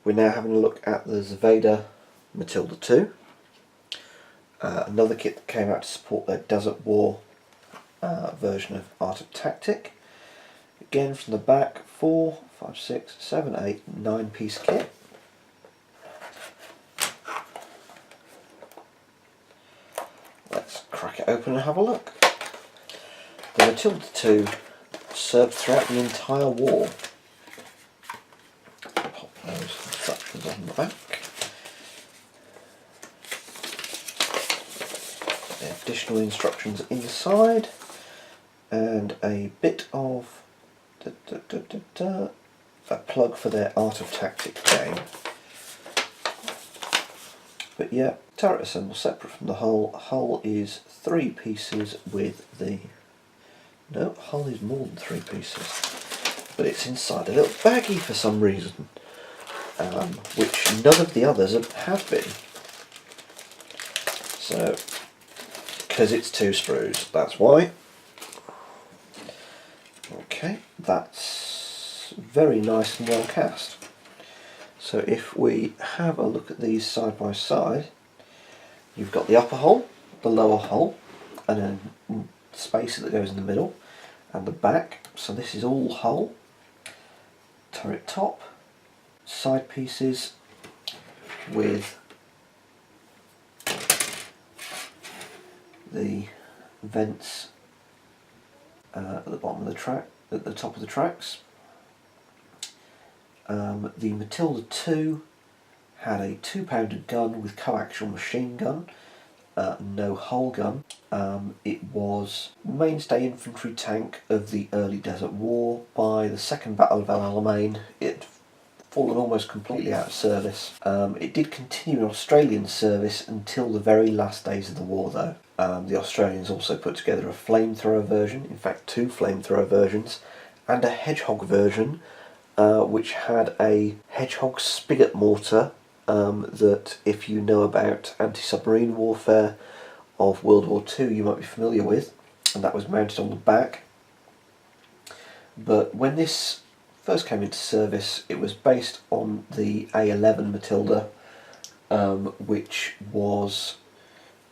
We're now having a look at the Zvezda Matilda II, another kit that came out to support their Desert War version of Art of Tactic. Again from the back, 4, 5, 6, 7, 8, 9-piece kit. Let's crack it open and have a look. The Matilda II served throughout the entire war. Pop those instructions on the back. The additional instructions inside, and a bit of a plug for their Art of Tactic game. But yeah, turret assemble separate from the hull. Hull is 3 pieces with the... No, hull is more than 3 pieces. But it's inside a little baggie for some reason, which none of the others have been. So, because it's 2 sprues, that's why. Okay, that's very nice and well cast. So if we have a look at these side by side, you've got the upper hull, the lower hull, and a spacer that goes in the middle, and the back. So this is all hull, turret top, side pieces with the vents at the bottom of the track, at the top of the tracks. The Matilda II had a 2-pounder gun with coaxial machine gun, no hull gun. It was mainstay infantry tank of the early Desert War. By the Second Battle of El Alamein, it had fallen almost completely out of service. It did continue in Australian service until the very last days of the war though. The Australians also put together a flamethrower version, in fact 2 flamethrower versions, and a hedgehog version, which had a hedgehog spigot mortar that, if you know about anti-submarine warfare of World War II, you might be familiar with, and that was mounted on the back. But when this first came into service, it was based on the A11 Matilda, which was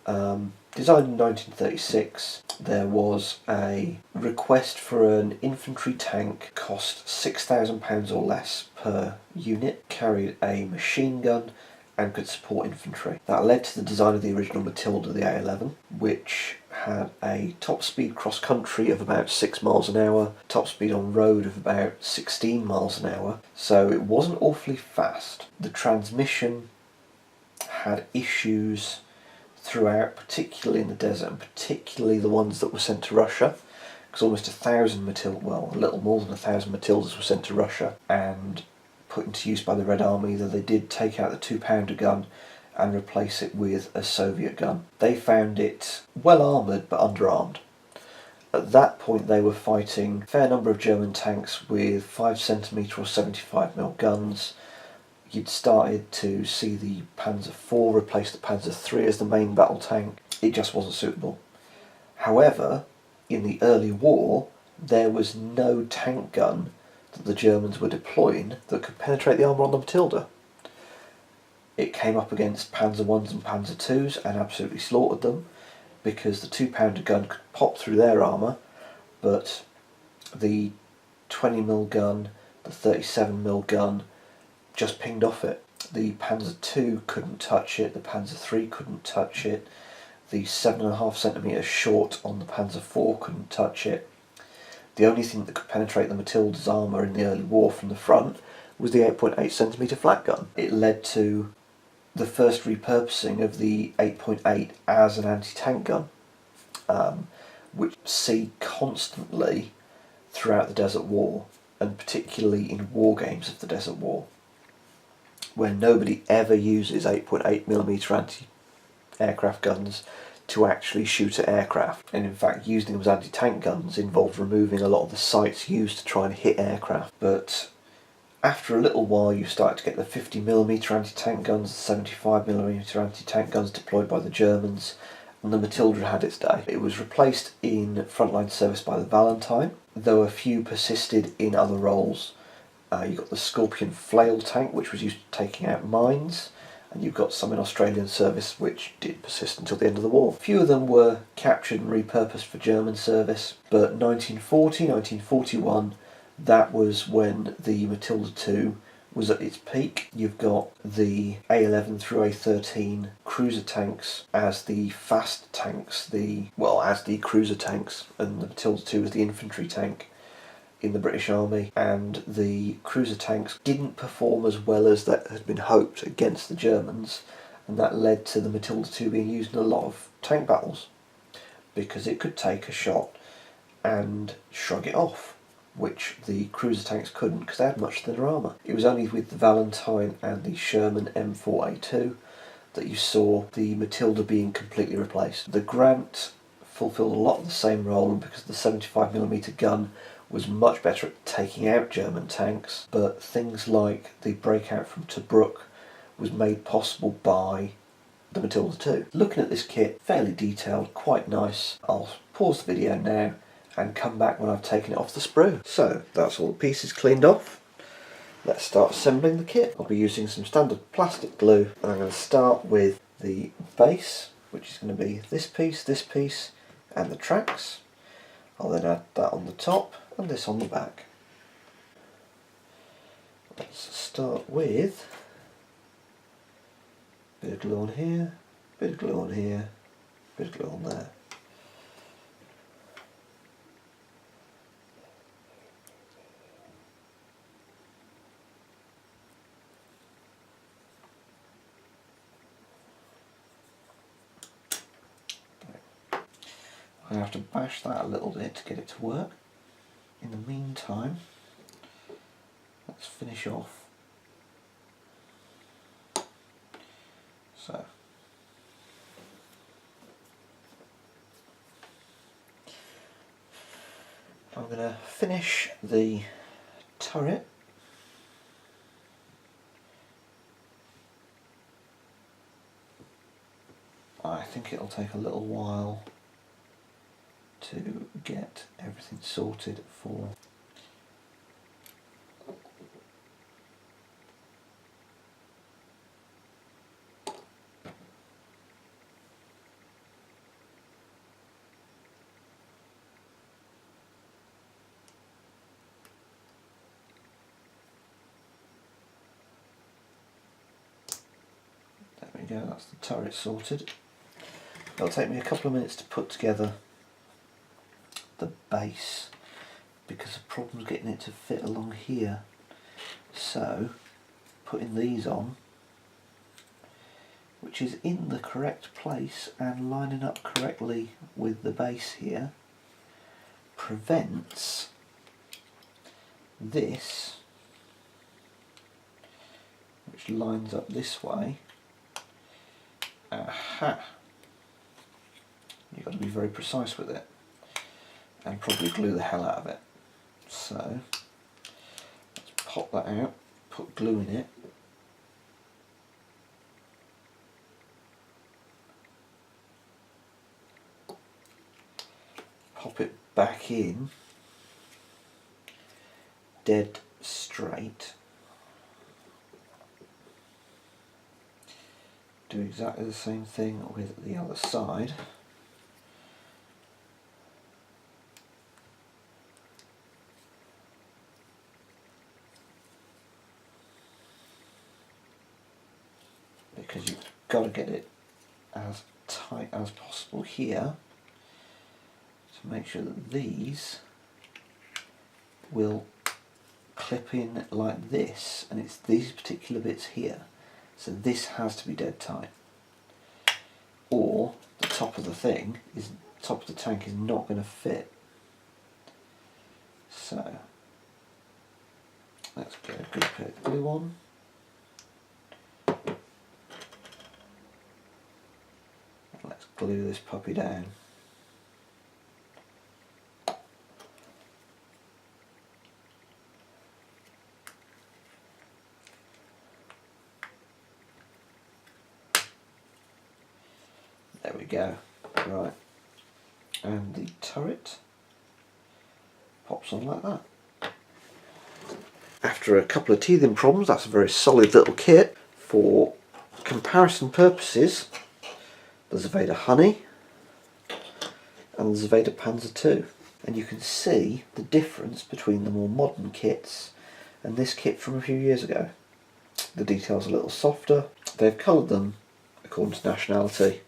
designed in 1936. There was a request for an infantry tank, cost £6,000 or less per unit, carried a machine gun and could support infantry. That led to the design of the original Matilda, the A11, which had a top speed cross country of about 6 miles an hour, top speed on road of about 16 miles an hour, so it wasn't awfully fast. The transmission had issues throughout, particularly in the desert, and particularly the ones that were sent to Russia, because almost 1,000 Matildas, well, a little more than 1,000 Matildas were sent to Russia and put into use by the Red Army, though they did take out the 2-pounder gun and replace it with a Soviet gun. They found it well armoured but underarmed. At that point they were fighting a fair number of German tanks with 5cm or 75mm guns. You'd started to see the Panzer IV replace the Panzer III as the main battle tank. It just wasn't suitable. However, in the early war, there was no tank gun that the Germans were deploying that could penetrate the armour on the Matilda. It came up against Panzer Is and Panzer IIs and absolutely slaughtered them, because the 2-pounder gun could pop through their armour, but the 20mm gun, the 37mm gun, just pinged off it. The Panzer II couldn't touch it, the Panzer III couldn't touch it, the 7.5cm short on the Panzer IV couldn't touch it. The only thing that could penetrate the Matilda's armour in the early war from the front was the 8.8cm flat gun. It led to the first repurposing of the 8.8 as an anti-tank gun, which see constantly throughout the Desert War, and particularly in war games of the Desert War, where nobody ever uses 8.8mm anti-aircraft guns to actually shoot at aircraft. And in fact, using them as anti-tank guns involved removing a lot of the sights used to try and hit aircraft. But after a little while you start to get the 50mm anti-tank guns, the 75mm anti-tank guns deployed by the Germans, and the Matilda had its day. It was replaced in frontline service by the Valentine, though a few persisted in other roles, You've got the Scorpion flail tank, which was used for taking out mines, and you've got some in Australian service which did persist until the end of the war. A few of them were captured and repurposed for German service, but 1940, 1941, that was when the Matilda II was at its peak. You've got the A11 through A13 cruiser tanks as the fast tanks, as the cruiser tanks, and the Matilda II was the infantry tank in the British Army, and the cruiser tanks didn't perform as well as that had been hoped against the Germans, and that led to the Matilda II being used in a lot of tank battles because it could take a shot and shrug it off, which the cruiser tanks couldn't because they had much thinner armour. It was only with the Valentine and the Sherman M4A2 that you saw the Matilda being completely replaced. The Grant fulfilled a lot of the same role, and because the 75mm gun was much better at taking out German tanks, but things like the breakout from Tobruk was made possible by the Matilda II. Looking at this kit, fairly detailed, quite nice. I'll pause the video now and come back when I've taken it off the sprue. So that's all the pieces cleaned off. Let's start assembling the kit. I'll be using some standard plastic glue, and I'm going to start with the base, which is going to be this piece, and the tracks. I'll then add that on the top and this on the back. Let's start with a bit of glue on here, bit of glue on here, bit of glue on there. I have to bash that a little bit to get it to work. In the meantime, let's finish off. So, I'm going to finish the turret. I think it'll take a little while to get everything sorted for there we go, that's the turret sorted. It'll take me a couple of minutes to put together the base because the problem's getting it to fit along here. So putting these on, which is in the correct place and lining up correctly with the base here, prevents this, which lines up this way. Aha! You've got to be very precise with it and probably glue the hell out of it. So let's pop that out, put glue in it, pop it back in dead straight, do exactly the same thing with the other side. Because you've got to get it as tight as possible here to make sure that these will clip in like this, and it's these particular bits here, so this has to be dead tight, or the top of the top of the tank is not going to fit. So let's get a good bit of glue on. Let's glue this puppy down. There we go. Right. And the turret pops on like that. After a couple of teething problems, that's a very solid little kit. For comparison purposes, the Zvezda Honey and the Zvezda Panzer II. And you can see the difference between the more modern kits and this kit from a few years ago. The details are a little softer. They've coloured them according to nationality,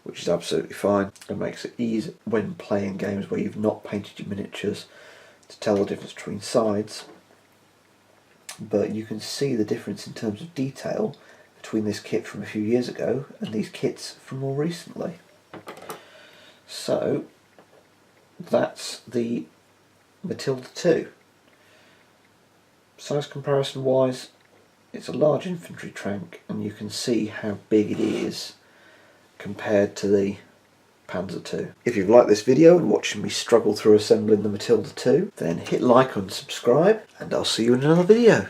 which is absolutely fine and makes it easy when playing games where you've not painted your miniatures to tell the difference between sides. But you can see the difference in terms of detail between this kit from a few years ago and these kits from more recently. So that's the Matilda II. Size comparison wise, it's a large infantry tank, and you can see how big it is compared to the Panzer II. If you've liked this video and watching me struggle through assembling the Matilda II, then hit like and subscribe, and I'll see you in another video.